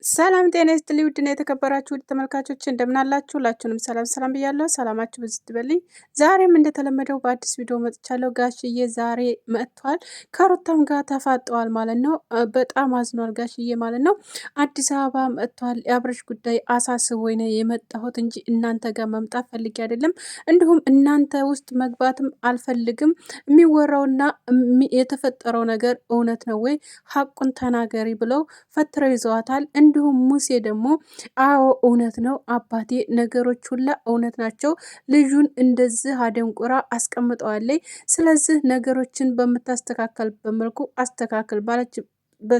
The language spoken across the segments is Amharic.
ሰላም ጤና ይስጥልኝ ውድና የተከበራችሁ ውድ ተመልካቾች እንደምን አላችሁ? ሁላችሁንም ሰላም ሰላም ብያለሁ። ሰላማችሁ ብዙ ይበልኝ። ዛሬም እንደተለመደው በአዲስ ቪዲዮ መጥቻለሁ። ጋሽዬ ዛሬ መጥቷል። ከሩታም ጋር ተፋጠዋል ማለት ነው። በጣም አዝኗል ጋሽዬ ማለት ነው። አዲስ አበባ መጥቷል። የአብርሽ ጉዳይ አሳስቦኝ ነው የመጣሁት እንጂ እናንተ ጋር መምጣት ፈልጌ አይደለም። እንዲሁም እናንተ ውስጥ መግባትም አልፈልግም። የሚወራውና የተፈጠረው ነገር እውነት ነው ወይ? ሀቁን ተናገሪ ብለው ፈትረው ይዘዋታል። እንዲሁም ሙሴ ደግሞ አዎ እውነት ነው አባቴ፣ ነገሮች ሁላ እውነት ናቸው። ልጁን እንደዚህ አደንቁራ አስቀምጠዋለች። ስለዚህ ነገሮችን በምታስተካከልበት መልኩ አስተካክል ባለችበት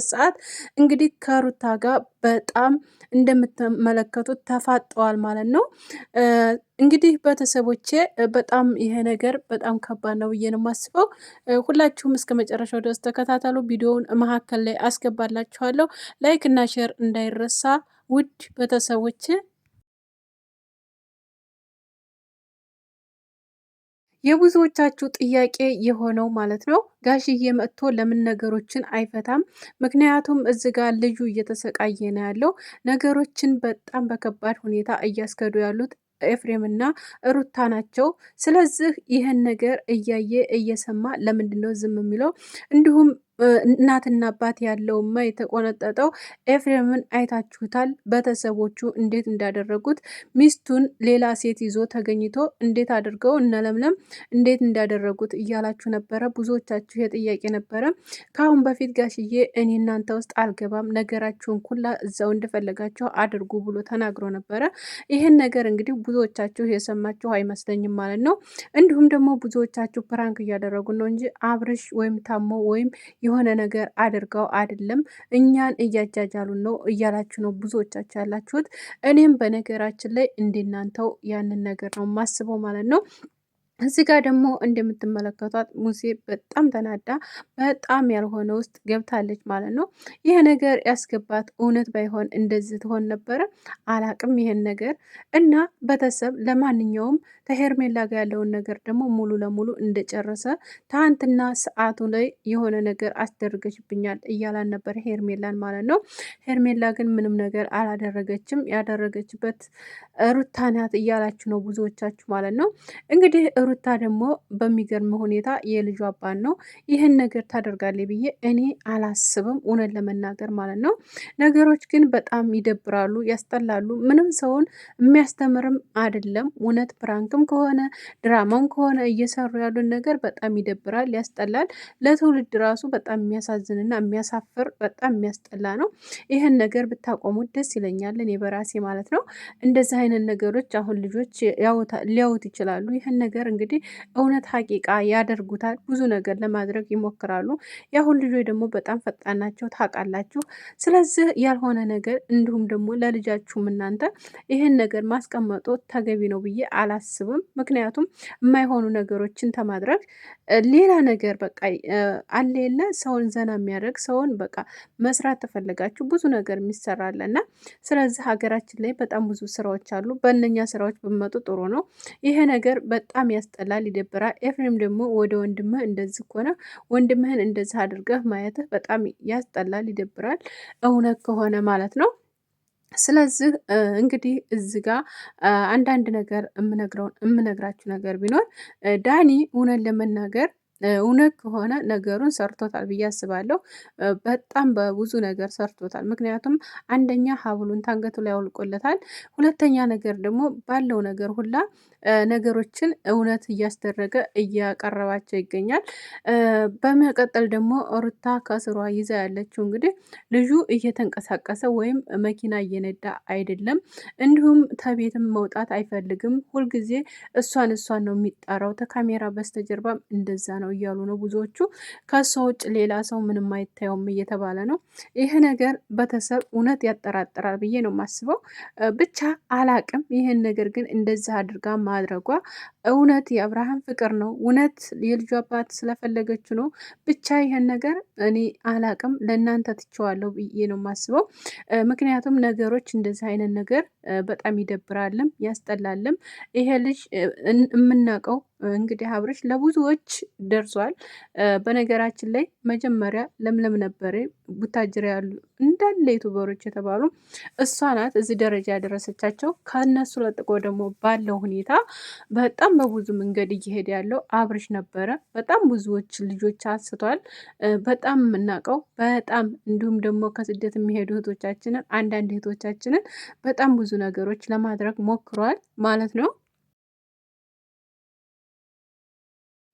ሰዓት እንግዲህ ከሩታ ጋር በጣም እንደምትመለከቱት ተፋጠዋል ማለት ነው። እንግዲህ ቤተሰቦቼ በጣም ይሄ ነገር በጣም ከባድ ነው ብዬ ነው የማስበው። ሁላችሁም እስከ መጨረሻው ድረስ ተከታተሉ። ቪዲዮውን መካከል ላይ አስገባላችኋለሁ። ላይክ እና ሼር እንዳይረሳ ውድ ቤተሰቦቼ። የብዙዎቻችሁ ጥያቄ የሆነው ማለት ነው ጋሽዬ መጥቶ ለምን ነገሮችን አይፈታም? ምክንያቱም እዚ ጋር ልጁ እየተሰቃየ ነው ያለው። ነገሮችን በጣም በከባድ ሁኔታ እያስከዱ ያሉት ኤፍሬም እና ሩታ ናቸው። ስለዚህ ይህን ነገር እያየ እየሰማ ለምንድን ነው ዝም የሚለው? እንዲሁም እናትና አባት ያለውማ የተቆነጠጠው ኤፍሬምን አይታችሁታል። ቤተሰቦቹ እንዴት እንዳደረጉት ሚስቱን ሌላ ሴት ይዞ ተገኝቶ እንዴት አድርገው እነለምለም እንዴት እንዳደረጉት እያላችሁ ነበረ። ብዙዎቻችሁ የጥያቄ ነበረ። ከአሁን በፊት ጋሽዬ እኔ እናንተ ውስጥ አልገባም፣ ነገራችሁን ኩላ እዛው እንደፈለጋችሁ አድርጉ ብሎ ተናግሮ ነበረ። ይህን ነገር እንግዲህ ብዙዎቻችሁ የሰማችሁ አይመስለኝም ማለት ነው። እንዲሁም ደግሞ ብዙዎቻችሁ ፕራንክ እያደረጉ ነው እንጂ አብርሽ ወይም ታሞ ወይም የሆነ ነገር አድርገው አይደለም፣ እኛን እያጃጃሉን ነው እያላችሁ ነው ብዙዎቻችሁ ያላችሁት። እኔም በነገራችን ላይ እንደናንተው ያንን ነገር ነው ማስበው ማለት ነው። እዚህ ጋር ደግሞ እንደምትመለከቷት ሙሴ በጣም ተናዳ በጣም ያልሆነ ውስጥ ገብታለች ማለት ነው። ይህ ነገር ያስገባት እውነት ባይሆን እንደዚህ ትሆን ነበረ? አላቅም ይሄን ነገር እና ቤተሰብ ለማንኛውም ከሄርሜላ ጋር ያለውን ነገር ደግሞ ሙሉ ለሙሉ እንደጨረሰ ትናንትና ሰዓቱ ላይ የሆነ ነገር አስደርገችብኛል እያላን ነበር ሄርሜላን ማለት ነው። ሄርሜላ ግን ምንም ነገር አላደረገችም፣ ያደረገችበት ሩታ ናት እያላችሁ ነው ብዙዎቻችሁ ማለት ነው። እንግዲህ ሩታ ደግሞ በሚገርም ሁኔታ የልጇ አባት ነው። ይህን ነገር ታደርጋለች ብዬ እኔ አላስብም እውነት ለመናገር ማለት ነው። ነገሮች ግን በጣም ይደብራሉ፣ ያስጠላሉ። ምንም ሰውን የሚያስተምርም አይደለም። እውነት ፕራንክም ከሆነ ድራማም ከሆነ እየሰሩ ያሉን ነገር በጣም ይደብራል፣ ያስጠላል። ለትውልድ ራሱ በጣም የሚያሳዝንና የሚያሳፍር በጣም የሚያስጠላ ነው። ይህን ነገር ብታቆሙት ደስ ይለኛል እኔ በራሴ ማለት ነው። እንደዚህ አይነት ነገሮች አሁን ልጆች ሊያዩት ይችላሉ። ይህን ነገር እንግዲህ እውነት ሀቂቃ ያደርጉታል። ብዙ ነገር ለማድረግ ይሞክራሉ። የአሁን ልጆች ደግሞ በጣም ፈጣን ናቸው ታውቃላችሁ። ስለዚህ ያልሆነ ነገር እንዲሁም ደግሞ ለልጃችሁም እናንተ ይህን ነገር ማስቀመጦ ተገቢ ነው ብዬ አላስብም። ምክንያቱም የማይሆኑ ነገሮችን ተማድረግ ሌላ ነገር በቃ አለ የለ ሰውን ዘና የሚያደርግ ሰውን በቃ መስራት ተፈለጋችሁ ብዙ ነገር የሚሰራለ እና ስለዚህ ሀገራችን ላይ በጣም ብዙ ስራዎች አሉ። በእነኛ ስራዎች ብመጡ ጥሩ ነው። ይሄ ነገር በጣም ያስጠላል፣ ይደብራል። ኤፍሬም ደግሞ ወደ ወንድምህ እንደዚህ ከሆነ ወንድምህን እንደዚህ አድርገህ ማየትህ በጣም ያስጠላል፣ ይደብራል። እውነት ከሆነ ማለት ነው። ስለዚህ እንግዲህ እዚህ ጋር አንዳንድ ነገር የምነግራችሁ ነገር ቢኖር ዳኒ እውነት ለመናገር እውነት ከሆነ ነገሩን ሰርቶታል ብዬ አስባለሁ። በጣም በብዙ ነገር ሰርቶታል። ምክንያቱም አንደኛ ሀብሉን ታንገቱ ላይ አውልቆለታል። ሁለተኛ ነገር ደግሞ ባለው ነገር ሁላ ነገሮችን እውነት እያስደረገ እያቀረባቸው ይገኛል። በመቀጠል ደግሞ ሩታ ከስሯ ይዛ ያለችው እንግዲህ ልጁ እየተንቀሳቀሰ ወይም መኪና እየነዳ አይደለም። እንዲሁም ተቤትም መውጣት አይፈልግም። ሁልጊዜ እሷን ነው የሚጣራው። ከካሜራ በስተጀርባም እንደዛ ነው እያሉ ነው ብዙዎቹ። ከሷ ውጭ ሌላ ሰው ምንም አይታየውም እየተባለ ነው። ይህ ነገር ቤተሰብ እውነት ያጠራጥራል ብዬ ነው የማስበው። ብቻ አላቅም። ይህን ነገር ግን እንደዛ አድርጋ ማድረጓ እውነት የአብርሃም ፍቅር ነው፣ እውነት የልጁ አባት ስለፈለገችው ነው። ብቻ ይህን ነገር እኔ አላቅም። ለእናንተ ትቼዋለሁ ብዬ ነው የማስበው። ምክንያቱም ነገሮች እንደዚህ አይነት ነገር በጣም ይደብራልም ያስጠላልም። ይሄ ልጅ የምናውቀው እንግዲህ አብርሽ ለብዙዎች ደርሷል። በነገራችን ላይ መጀመሪያ ለምለም ነበረ ቡታጅራ ያሉ እንዳለ ዩቱበሮች የተባሉ እሷ ናት እዚህ ደረጃ ያደረሰቻቸው። ከነሱ ለጥቆ ደግሞ ባለው ሁኔታ በጣም በብዙ መንገድ እየሄደ ያለው አብርሽ ነበረ። በጣም ብዙዎች ልጆች አንስቷል። በጣም የምናውቀው በጣም እንዲሁም ደግሞ ከስደት የሚሄዱ እህቶቻችንን አንዳንድ እህቶቻችንን በጣም ብዙ ነገሮች ለማድረግ ሞክሯል ማለት ነው።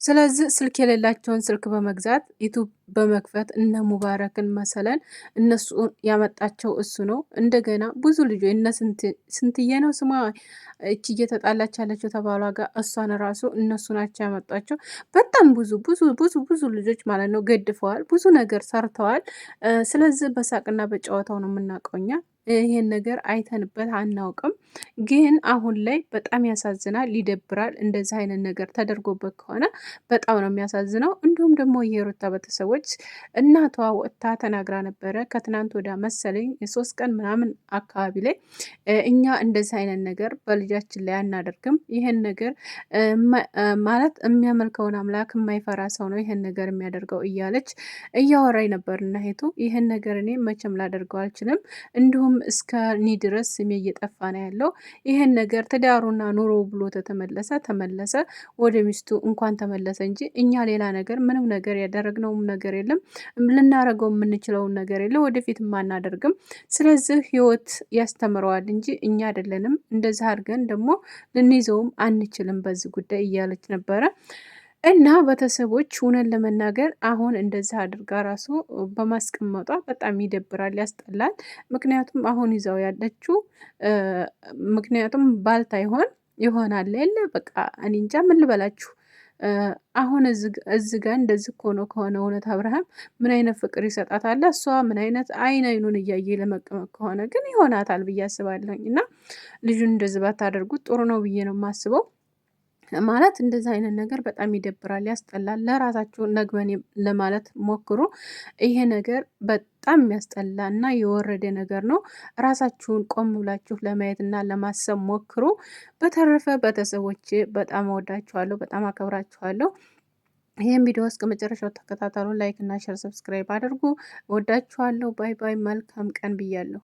ስለዚህ ስልክ የሌላቸውን ስልክ በመግዛት ዩቱብ በመክፈት እነ ሙባረክን መሰለን እነሱ ያመጣቸው እሱ ነው። እንደገና ብዙ ልጆች እነ ስንትዬ ነው ስሟ እቺ እየተጣላች ያለችው ተባሏ ጋር እሷን ራሱ እነሱ ናቸው ያመጧቸው። በጣም ብዙ ብዙ ብዙ ብዙ ልጆች ማለት ነው ገድፈዋል፣ ብዙ ነገር ሰርተዋል። ስለዚህ በሳቅና በጨዋታው ነው የምናውቀው እኛ ይሄን ነገር አይተንበት አናውቅም። ግን አሁን ላይ በጣም ያሳዝናል፣ ይደብራል። እንደዚህ አይነት ነገር ተደርጎበት ከሆነ በጣም ነው የሚያሳዝነው። እንዲሁም ደግሞ የሩታ ቤተሰቦች እናቷ ወጥታ ተናግራ ነበረ ከትናንት ወዳ መሰለኝ የሶስት ቀን ምናምን አካባቢ ላይ እኛ እንደዚህ አይነት ነገር በልጃችን ላይ አናደርግም። ይሄን ነገር ማለት የሚያመልከውን አምላክ የማይፈራ ሰው ነው ይሄን ነገር የሚያደርገው እያለች እያወራኝ ነበር። እና ሄቱ ይሄን ነገር እኔ መቼም ላደርገው አልችልም። እንዲሁም እስከ ኒ ድረስ ስሜ እየጠፋ ነው ያለው። ይሄን ነገር ትዳሩና ኑሮ ብሎ ተመለሰ ወደ ሚስቱ እንኳን ተመለሰ እንጂ እኛ ሌላ ነገር ምንም ነገር ያደረግነውም ነገር የለም። ልናረገው የምንችለውን ነገር የለም። ወደፊት አናደርግም። ስለዚህ ህይወት ያስተምረዋል እንጂ እኛ አይደለንም። እንደዚህ አድርገን ደግሞ ልንይዘውም አንችልም በዚህ ጉዳይ እያለች ነበረ። እና ቤተሰቦች እውነት ለመናገር አሁን እንደዚህ አድርጋ ራሱ በማስቀመጧ በጣም ይደብራል፣ ያስጠላል። ምክንያቱም አሁን ይዛው ያለችው ምክንያቱም ባልታ ይሆናል የለ በቃ እኔ እንጃ ምን ልበላችሁ። አሁን እዚ ጋር እንደዚህ ከሆነ እውነት አብርሃም ምን አይነት ፍቅር ይሰጣታል? እሷ ምን አይነት አይኑን እያየ ለመቀመጥ ከሆነ ግን ይሆናታል ብዬ አስባለሁኝ። እና ልጁን እንደዚህ ባታደርጉት ጥሩ ነው ብዬ ነው የማስበው። ማለት እንደዚህ አይነት ነገር በጣም ይደብራል፣ ያስጠላል። ለራሳችሁ ነግበኔ ለማለት ሞክሩ። ይሄ ነገር በጣም የሚያስጠላ እና የወረደ ነገር ነው። ራሳችሁን ቆም ብላችሁ ለማየት እና ለማሰብ ሞክሩ። በተረፈ ቤተሰቦቼ በጣም እወዳችኋለሁ፣ በጣም አከብራችኋለሁ። ይህን ቪዲዮ እስከ መጨረሻው ተከታተሉ። ላይክ እና ሸር፣ ሰብስክራይብ አድርጉ። እወዳችኋለሁ። ባይ ባይ። መልካም ቀን ብያለሁ።